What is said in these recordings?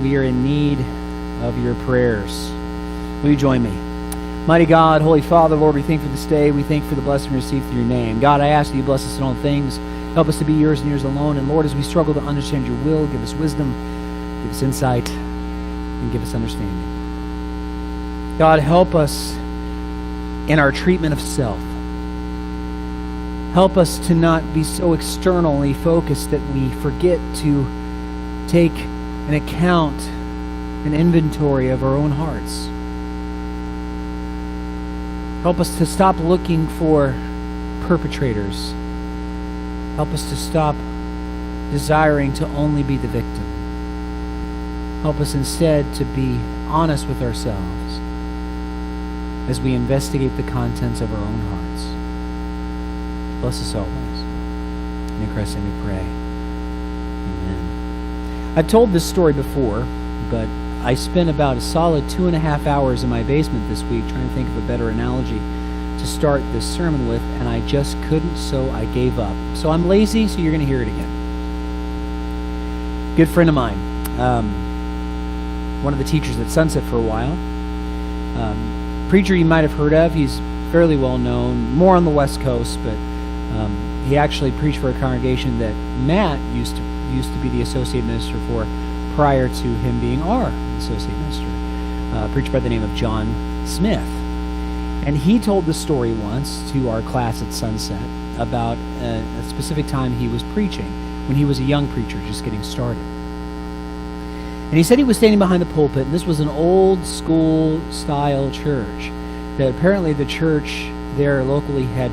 we are in need of your prayers. Will you join me? Mighty God, Holy Father, Lord, we thank you for this day. We thank you for the blessing received through your name. God, I ask that you bless us in all things. Help us to be yours and yours alone. And Lord, as we struggle to understand your will, give us wisdom, give us insight, and give us understanding. God, help us in our treatment of self. Help us to not be so externally focused that we forget to take an account, an inventory of our own hearts. Help us to stop looking for perpetrators. Help us to stop desiring to only be the victim. Help us instead to be honest with ourselves as we investigate the contents of our own hearts. Bless us always. In Christ's name we pray. Amen. I've told this story before, but I spent about a solid 2.5 hours in my basement this week trying to think of a better analogy to start this sermon with, and I just couldn't, so I gave up. So I'm lazy, so you're going to hear it again. Good friend of mine, one of the teachers at Sunset for a while, preacher you might have heard of. He's fairly well known, more on the West Coast, but he actually preached for a congregation that Matt used to be the associate minister for prior to him being our associate minister, a preacher by the name of John Smith. And he told the story once to our class at Sunset about a specific time he was preaching, when he was a young preacher just getting started. And he said he was standing behind the pulpit, and this was an old school style church, that apparently the church there locally had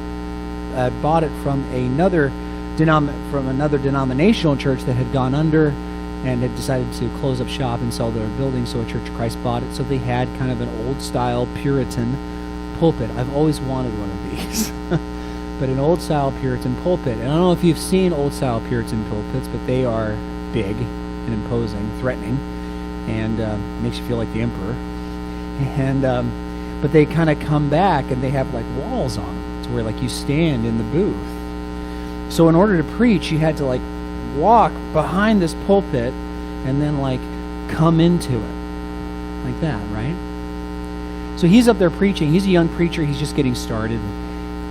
bought it from another denominational church that had gone under and had decided to close up shop and sell their building, so a Church of Christ bought it. So they had kind of an old-style Puritan pulpit. I've always wanted one of these. But an old-style Puritan pulpit. And I don't know if you've seen old-style Puritan pulpits, but they are big and imposing, threatening, and makes you feel like the emperor. And but they kind of come back, and they have like walls on them to where like you stand in the booth. So in order to preach, you had to like walk behind this pulpit and then like come into it like that, right? So he's up there preaching. He's a young preacher. He's just getting started.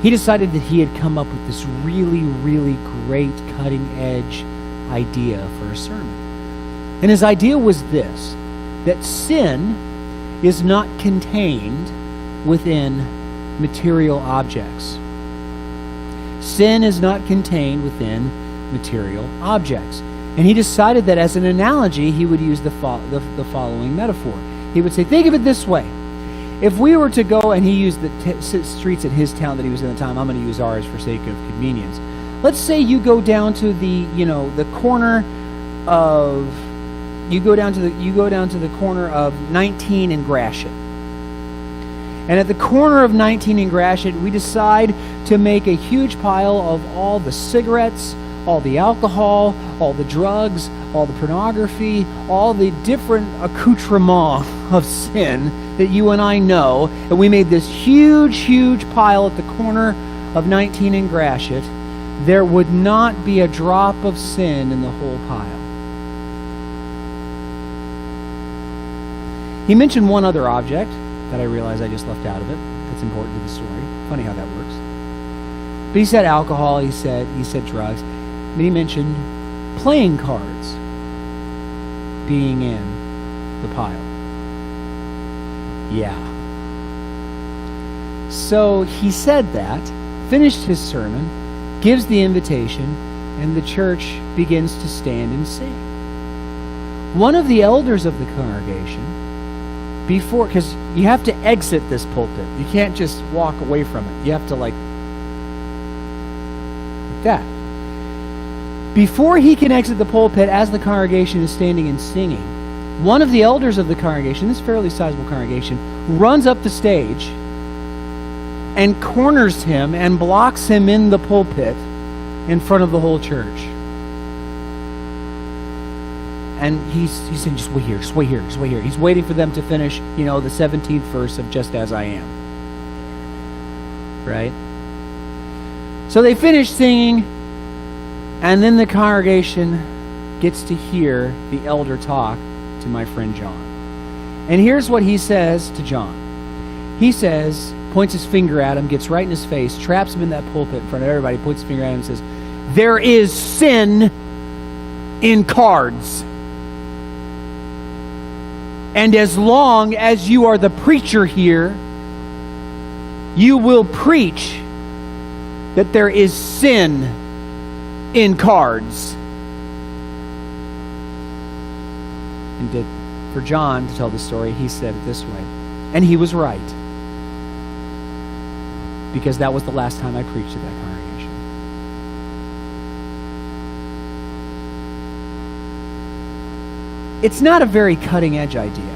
He decided that he had come up with this really, really great cutting-edge idea for a sermon. And his idea was this, that sin is not contained within material objects. Sin is not contained within material objects. And he decided that as an analogy, he would use the following metaphor. He would say, think of it this way. If we were to go, and he used the streets in his town that he was in at the time, I'm going to use ours for sake of convenience. Let's say you go down to the corner of 19 and Gratiot. And at the corner of 19 and Gratiot, we decide to make a huge pile of all the cigarettes, all the alcohol, all the drugs, all the pornography, all the different accoutrements of sin that you and I know. And we made this huge, huge pile at the corner of 19 and Gratiot. There would not be a drop of sin in the whole pile. He mentioned one other object that I realized I just left out of it. That's important to the story. Funny how that works. But he said alcohol, he said drugs. But he mentioned playing cards being in the pile. Yeah. So he said that, finished his sermon, gives the invitation, and the church begins to stand and sing. One of the elders of the congregation, because you have to exit this pulpit. You can't just walk away from it. You have to like that. Before he can exit the pulpit, as the congregation is standing and singing, one of the elders of the congregation, this fairly sizable congregation, runs up the stage and corners him and blocks him in the pulpit in front of the whole church. And he's saying, just wait here, just wait here, just wait here. He's waiting for them to finish, the 17th verse of Just As I Am. Right? So they finish singing, and then the congregation gets to hear the elder talk to my friend John. And here's what he says to John. He says, points his finger at him, gets right in his face, traps him in that pulpit in front of everybody, points his finger at him and says, there is sin in cards. And as long as you are the preacher here, you will preach that there is sin in cards. And for John to tell the story, he said it this way. And he was right. Because that was the last time I preached to that congregation. It's not a very cutting-edge idea.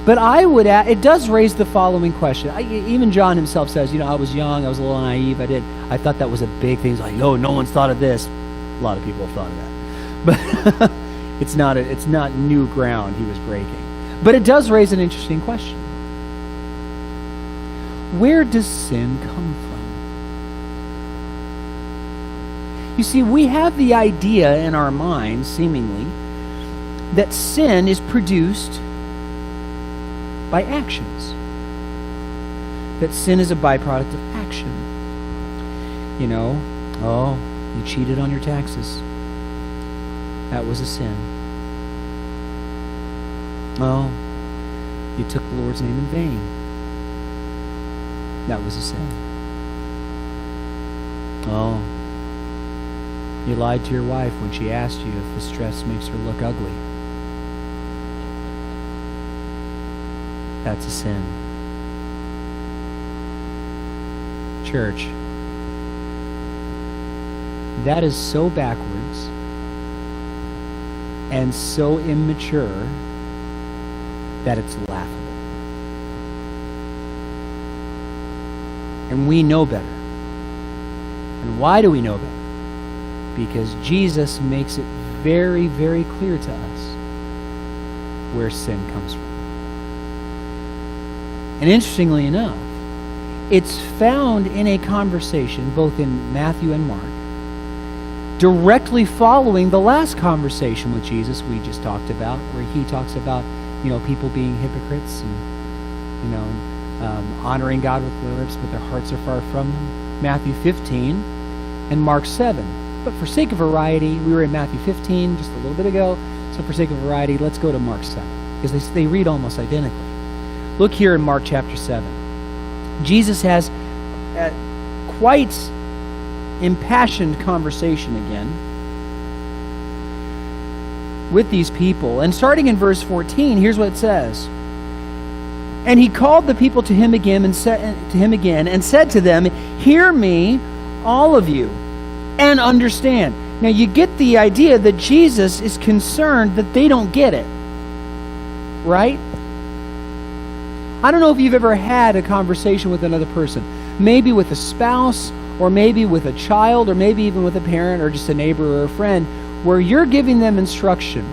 But I would add, it does raise the following question. Even John himself says, I was young, I was a little naive, I thought that was a big thing. He's like, no one's thought of this. A lot of people have thought of that. But it's not new ground he was breaking. But it does raise an interesting question. Where does sin come from? You see, we have the idea in our minds, seemingly, that sin is produced by actions. That sin is a byproduct of action. You cheated on your taxes. That was a sin. Oh, you took the Lord's name in vain. That was a sin. Oh, you lied to your wife when she asked you if this dress makes her look ugly. That's a sin. Church, that is so backwards and so immature that it's laughable. And we know better. And why do we know better? Because Jesus makes it very, very clear to us where sin comes from. And interestingly enough, it's found in a conversation both in Matthew and Mark, directly following the last conversation with Jesus we just talked about, where he talks about, people being hypocrites and, honoring God with their lips, but their hearts are far from him. Matthew 15 and Mark 7. But for sake of variety, we were in Matthew 15 just a little bit ago, so for sake of variety, let's go to Mark 7, because they read almost identically. Look here in Mark chapter 7. Jesus has a quite impassioned conversation again with these people. And starting in verse 14, here's what it says. And he called the people to him again and said to them, hear me, all of you, and understand. Now you get the idea that Jesus is concerned that they don't get it. Right? I don't know if you've ever had a conversation with another person, maybe with a spouse, or maybe with a child, or maybe even with a parent, or just a neighbor or a friend, where you're giving them instruction.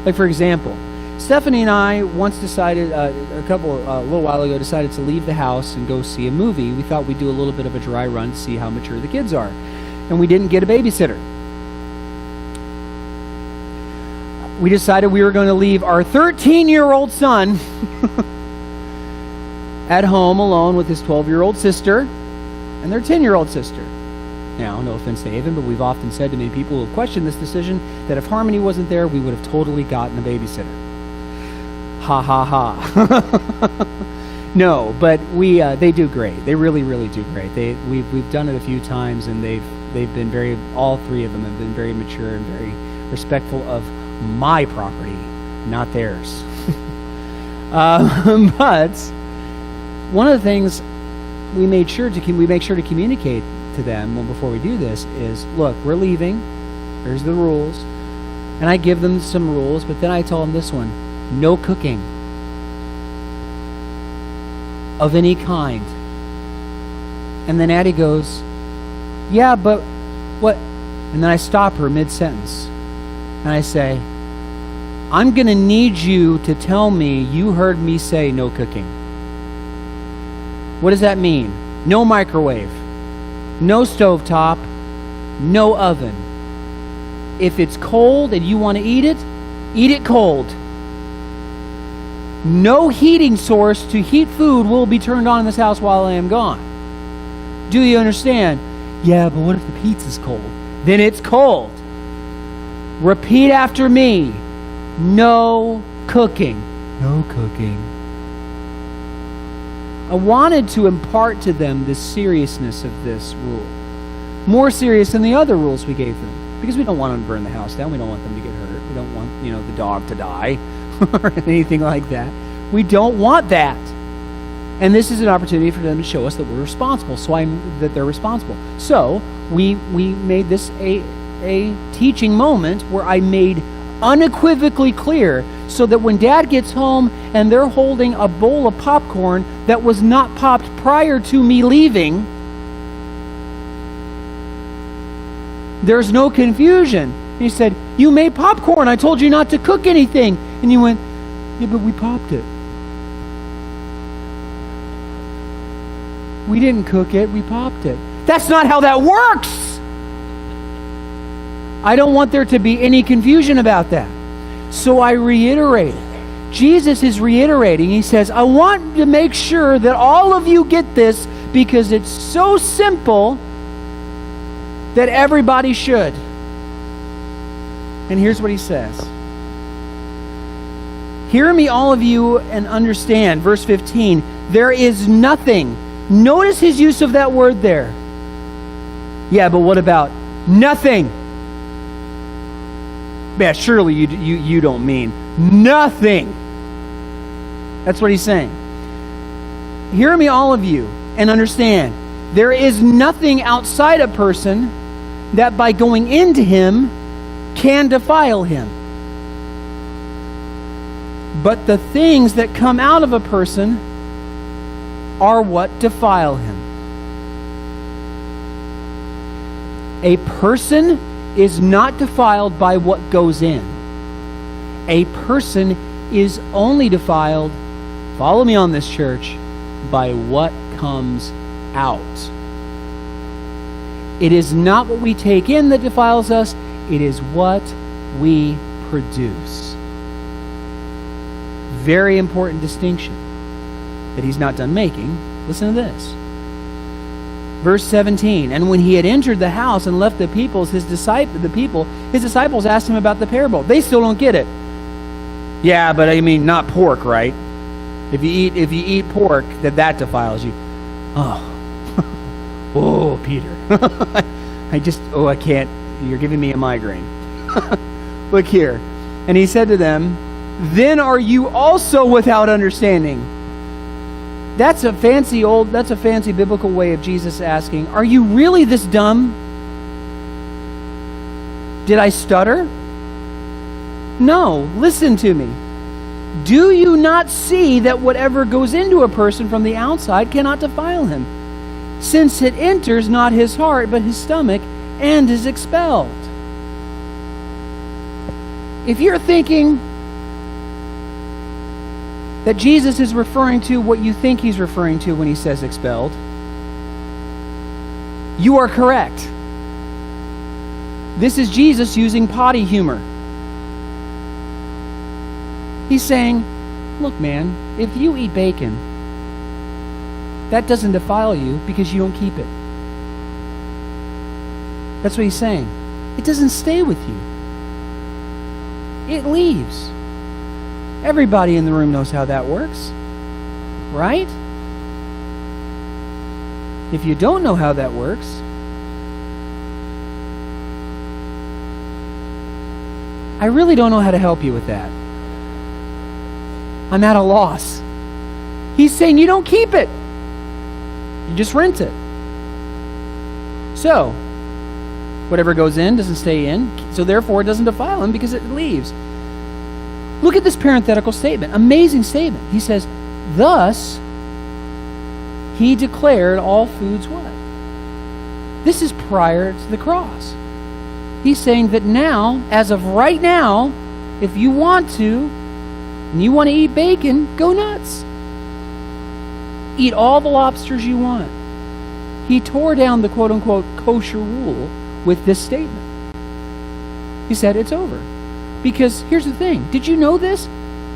Like, for example, Stephanie and I once decided, a little while ago, decided to leave the house and go see a movie. We thought we'd do a little bit of a dry run to see how mature the kids are. And we didn't get a babysitter. We decided we were going to leave our 13-year-old son at home alone with his 12-year-old sister and their 10-year-old sister. Now, no offense to Haven, but we've often said to many people who have questioned this decision that if Harmony wasn't there, we would have totally gotten a babysitter. Ha ha ha. No, but they do great. They really, really do great. We've done it a few times, and they've been all three of them have been very mature and very respectful of my property, not theirs. But one of the things we make sure to communicate to them before we do this is, look, we're leaving. Here's the rules. And I give them some rules, but then I tell them this one: no cooking of any kind. And then Addie goes, yeah, but what? And then I stop her mid-sentence. And I say, I'm going to need you to tell me you heard me say no cooking. What does that mean? No microwave, no stovetop, no oven. If it's cold and you want to eat it cold. No heating source to heat food will be turned on in this house while I am gone. Do you understand? Yeah, but what if the pizza's cold? Then it's cold. Repeat after me. No cooking. No cooking. I wanted to impart to them the seriousness of this rule. More serious than the other rules we gave them. Because we don't want them to burn the house down. We don't want them to get hurt. We don't want, the dog to die or anything like that. We don't want that. And this is an opportunity for them to show us that we're responsible. That they're responsible. So we made this a teaching moment where I made unequivocally clear so that when Dad gets home and they're holding a bowl of popcorn that was not popped prior to me leaving, there's no confusion. He said, "You made popcorn. I told you not to cook anything." And you went, "Yeah, but we popped it. We didn't cook it. We popped it." That's not how that works. I don't want there to be any confusion about that. So I reiterate it. Jesus is reiterating. He says, I want to make sure that all of you get this because it's so simple that everybody should. And here's what he says. Hear me, all of you, and understand. Verse 15. There is nothing. Notice his use of that word there. Yeah, but what about nothing? Yeah, surely you don't mean nothing. That's what he's saying. Hear me, all of you, and understand. There is nothing outside a person that by going into him can defile him. But the things that come out of a person are what defile him. A person is not defiled by what goes in. A person is only defiled, follow me on this, church, by what comes out. It is not what we take in that defiles us, it is what we produce. Very important distinction that he's not done making. Listen to this. Verse 17, and when he had entered the house and left the people, his disciples asked him about the parable. They still don't get it. Yeah, but I mean, not pork, right? If you eat pork, that defiles you. Oh, Peter. I can't. You're giving me a migraine. Look here. And he said to them, then are you also without understanding? That's a fancy biblical way of Jesus asking, are you really this dumb? Did I stutter? No, listen to me. Do you not see that whatever goes into a person from the outside cannot defile him, since it enters not his heart, but his stomach, and is expelled? If you're thinking that Jesus is referring to what you think he's referring to when he says expelled, you are correct. This is Jesus using potty humor. He's saying, look, man, if you eat bacon, that doesn't defile you because you don't keep it. That's what he's saying. It doesn't stay with you. It leaves. Everybody in the room knows how that works, right? If you don't know how that works, I really don't know how to help you with that. I'm at a loss. He's saying you don't keep it. You just rent it. So, whatever goes in doesn't stay in, so therefore it doesn't defile him because it leaves. Look at this parenthetical statement. Amazing statement. He says, thus, he declared all foods what? This is prior to the cross. He's saying that now, as of right now, if you want to, and you want to eat bacon, go nuts. Eat all the lobsters you want. He tore down the quote-unquote kosher rule with this statement. He said, it's over. Because here's the thing. Did you know this?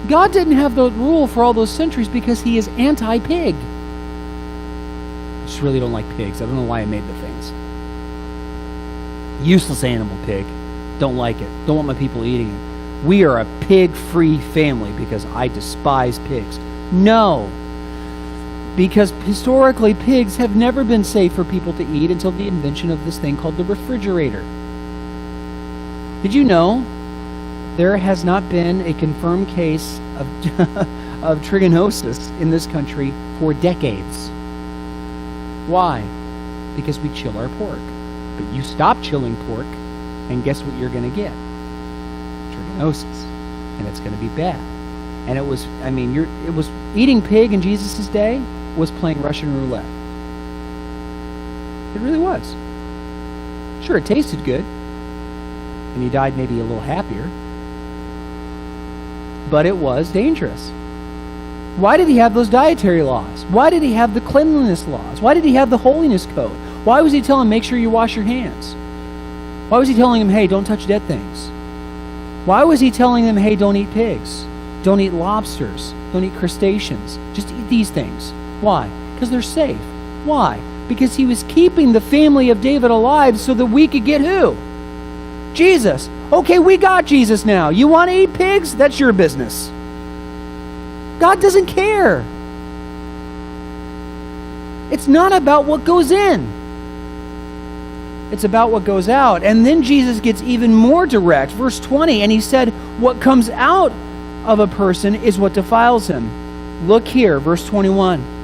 God didn't have the rule for all those centuries because he is anti-pig. I just really don't like pigs. I don't know why I made the things. Useless animal, pig. Don't like it. Don't want my people eating it. We are a pig-free family because I despise pigs. No. Because historically, pigs have never been safe for people to eat until the invention of this thing called the refrigerator. Did you know there has not been a confirmed case of, of trichinosis in this country for decades? Why? Because we chill our pork. But you stop chilling pork, and guess what you're going to get? Trichinosis. And it's going to be bad. And it was, it was eating pig in Jesus' day was playing Russian roulette. It really was. Sure, it tasted good. And you died maybe a little happier. But it was dangerous. Why did he have those dietary laws? Why did he have the cleanliness laws? Why did he have the holiness code? Why was he telling them, make sure you wash your hands? Why was he telling them, hey, don't touch dead things? Why was he telling them, hey, don't eat pigs? Don't eat lobsters. Don't eat crustaceans. Just eat these things. Why? Because they're safe. Why? Because he was keeping the family of David alive so that we could get who? Jesus. Okay, we got Jesus now. You want to eat pigs? That's your business. God doesn't care. It's not about what goes in. It's about what goes out. And then Jesus gets even more direct. Verse 20, and he said, what comes out of a person is what defiles him. Look here, verse 21.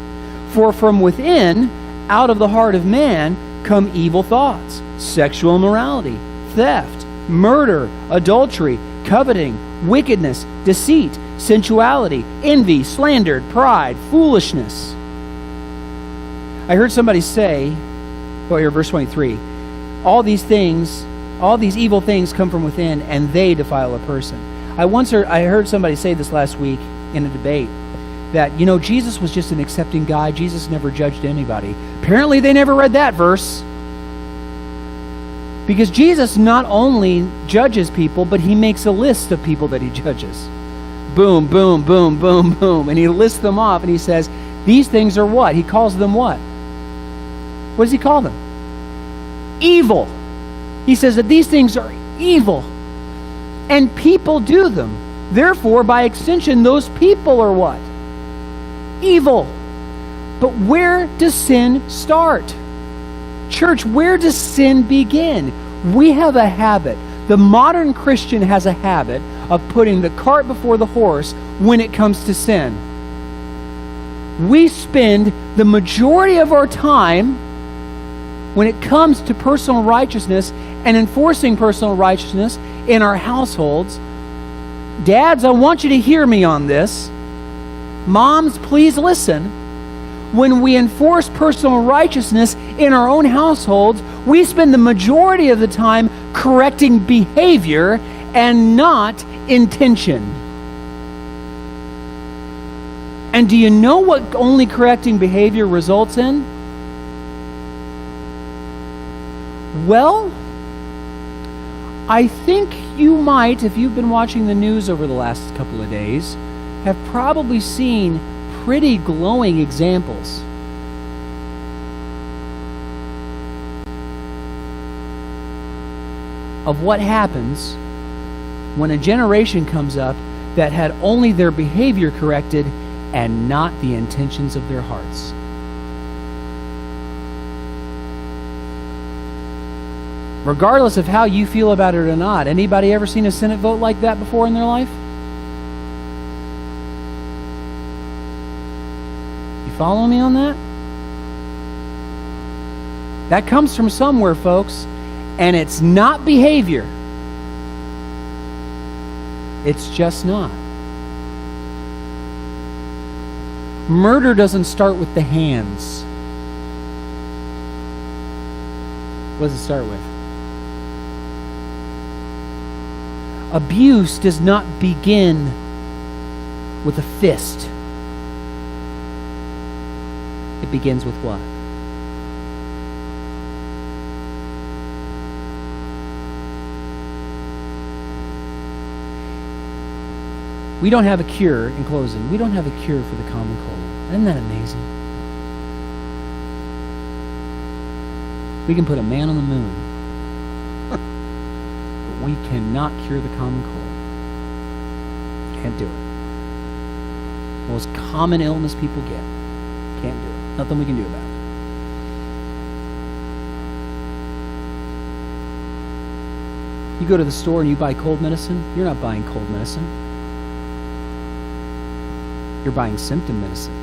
For from within, out of the heart of man, come evil thoughts, sexual immorality, theft, murder, adultery, coveting, wickedness, deceit, sensuality, envy, slander, pride, foolishness. I heard somebody say, here, verse 23, all these evil things come from within, and they defile a person. I heard somebody say this last week in a debate, that, Jesus was just an accepting guy. Jesus never judged anybody. Apparently they never read that verse. Because Jesus not only judges people, but he makes a list of people that he judges. Boom, boom, boom, boom, boom. And he lists them off and he says, these things are what? He calls them what? What does he call them? Evil. He says that these things are evil. And people do them. Therefore, by extension, those people are what? Evil. But where does sin start? Church, where does sin begin? We have a habit. The modern Christian has a habit of putting the cart before the horse when it comes to sin. We spend the majority of our time when it comes to personal righteousness and enforcing personal righteousness in our households. Dads, I want you to hear me on this. Moms, please listen. When we enforce personal righteousness in our own households, we spend the majority of the time correcting behavior and not intention. And do you know what only correcting behavior results in? Well, I think you might, if you've been watching the news over the last couple of days, have probably seen pretty glowing examples of what happens when a generation comes up that had only their behavior corrected and not the intentions of their hearts. Regardless of how you feel about it or not, anybody ever seen a Senate vote like that before in their life? You follow me on that? That comes from somewhere, folks, and it's not behavior. It's just not. Murder doesn't start with the hands. What does it start with? Abuse does not begin with a fist. It begins with what? We don't have a cure, in closing, we don't have a cure for the common cold. Isn't that amazing? We can put a man on the moon, but we cannot cure the common cold. Can't do it. Most common illness people get. Can't do it. Nothing we can do about it. You go to the store and you buy cold medicine, you're not buying cold medicine. You're buying symptom medicine.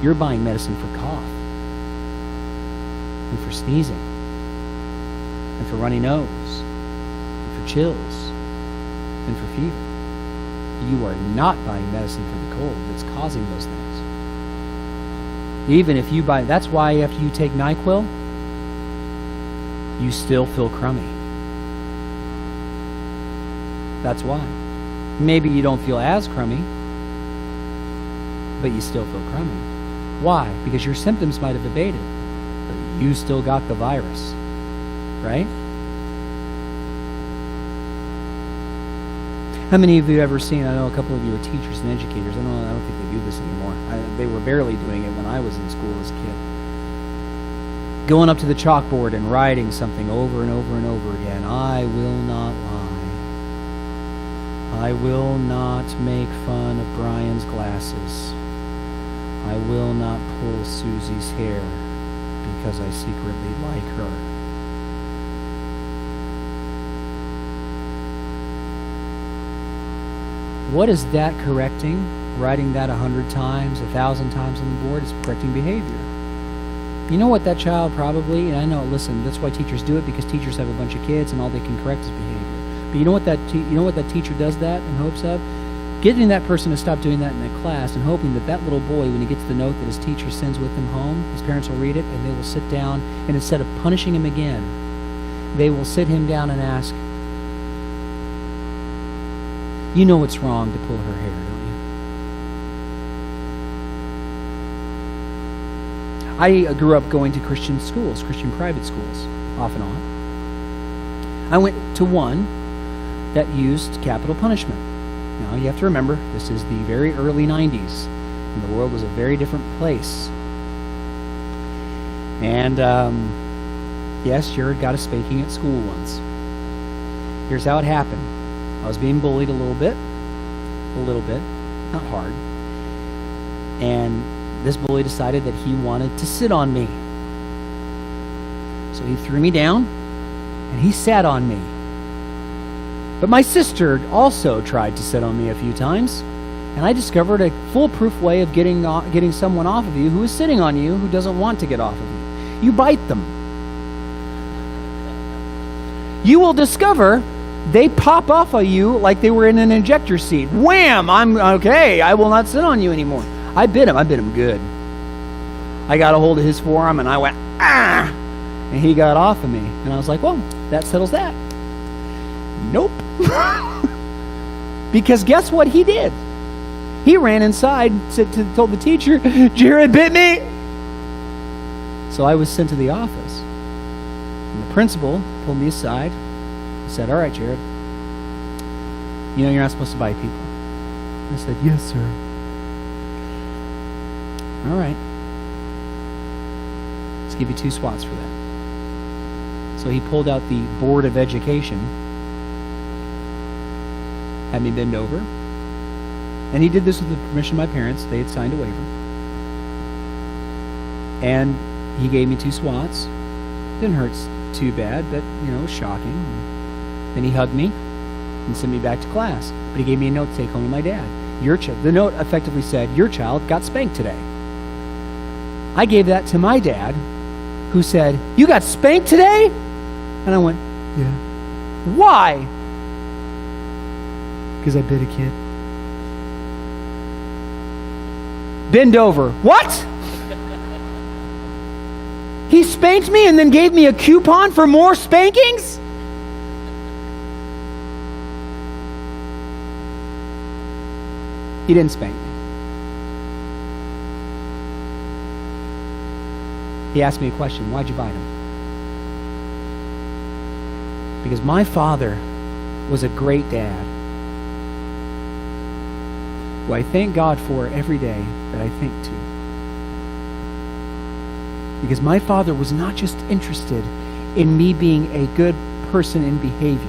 You're buying medicine for cough, and for sneezing, and for runny nose, and for chills, and for fever. You are not buying medicine for the cold that's causing those things. Even if you buy, that's why after you take NyQuil, you still feel crummy. That's why. Maybe you don't feel as crummy, but you still feel crummy. Why? Because your symptoms might have abated, but you still got the virus, right? How many of you have ever seen, I know a couple of you are teachers and educators, I don't think they do this anymore. They were barely doing it when I was in school as a kid. Going up to the chalkboard and writing something over and over and over again. I will not lie. I will not make fun of Brian's glasses. I will not pull Susie's hair because I secretly like her. What is that correcting? Writing that 100 times, 1,000 times on the board is correcting behavior. You know what that child probably, and I know, listen, that's why teachers do it, because teachers have a bunch of kids and all they can correct is behavior. But you know what that teacher does that in hopes of? Getting that person to stop doing that in that class and hoping that that little boy, when he gets the note that his teacher sends with him home, his parents will read it and they will sit down, and instead of punishing him again, they will sit him down and ask, you know it's wrong to pull her hair, don't you? I grew up going to Christian schools, Christian private schools, off and on. I went to one that used capital punishment. Now, you have to remember, this is the very early 90s, and the world was a very different place. And, yes, Jared got a spanking at school once. Here's how it happened. I was being bullied a little bit, not hard. And this bully decided that he wanted to sit on me. So he threw me down, and he sat on me. But my sister also tried to sit on me a few times, and I discovered a foolproof way of getting someone off of you who is sitting on you who doesn't want to get off of you. You bite them. You will discover they pop off of you like they were in an ejector seat. Wham! I'm okay. I will not sit on you anymore. I bit him good. I got a hold of his forearm and I went, ah! And he got off of me. And I was like, well, that settles that. Nope. Because guess what he did? He ran inside, told the teacher, Jared bit me. So I was sent to the office. And the principal pulled me aside and said, all right, Jared, you know you're not supposed to bite people. I said, yes, sir. All right. Let's give you 2 swats for that. So he pulled out the Board of Education, had me bend over, and he did this with the permission of my parents. They had signed a waiver. And he gave me 2 swats. Didn't hurt too bad, but, it was shocking. Then he hugged me and sent me back to class. But he gave me a note to take home to my dad. The note effectively said, your child got spanked today. I gave that to my dad, who said, you got spanked today? And I went, yeah. Why? Because I bit a kid. Bend over. What? He spanked me and then gave me a coupon for more spankings? He didn't spank me. He asked me a question. Why'd you bite him? Because my father was a great dad. who I thank God for every day that I think to. Because my Father was not just interested in me being a good person in behavior.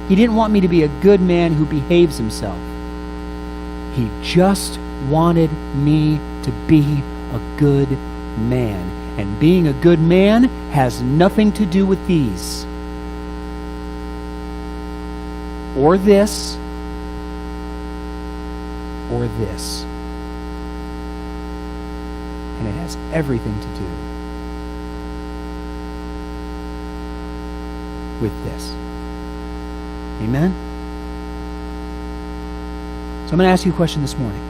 He didn't want me to be a good man who behaves himself. He just wanted me to be a good man. And being a good man has nothing to do with these. Or this. Or this. And it has everything to do with this. Amen? So I'm going to ask you a question this morning.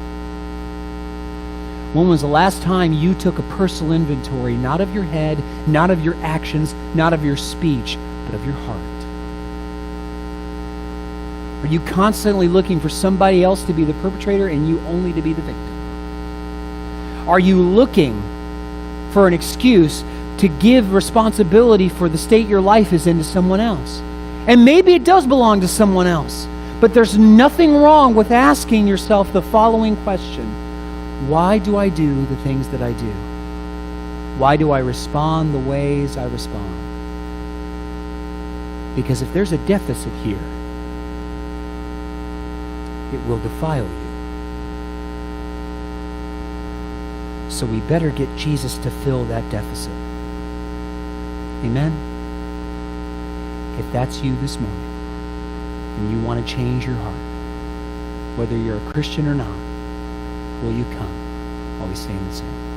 When was the last time you took a personal inventory, not of your head, not of your actions, not of your speech, but of your heart? Are you constantly looking for somebody else to be the perpetrator and you only to be the victim? Are you looking for an excuse to give responsibility for the state your life is in to someone else? And maybe it does belong to someone else. But there's nothing wrong with asking yourself the following question. Why do I do the things that I do? Why do I respond the ways I respond? Because if there's a deficit here, it will defile you. So we better get Jesus to fill that deficit. Amen? If that's you this morning, and you want to change your heart, whether you're a Christian or not, will you come while we stand and sing?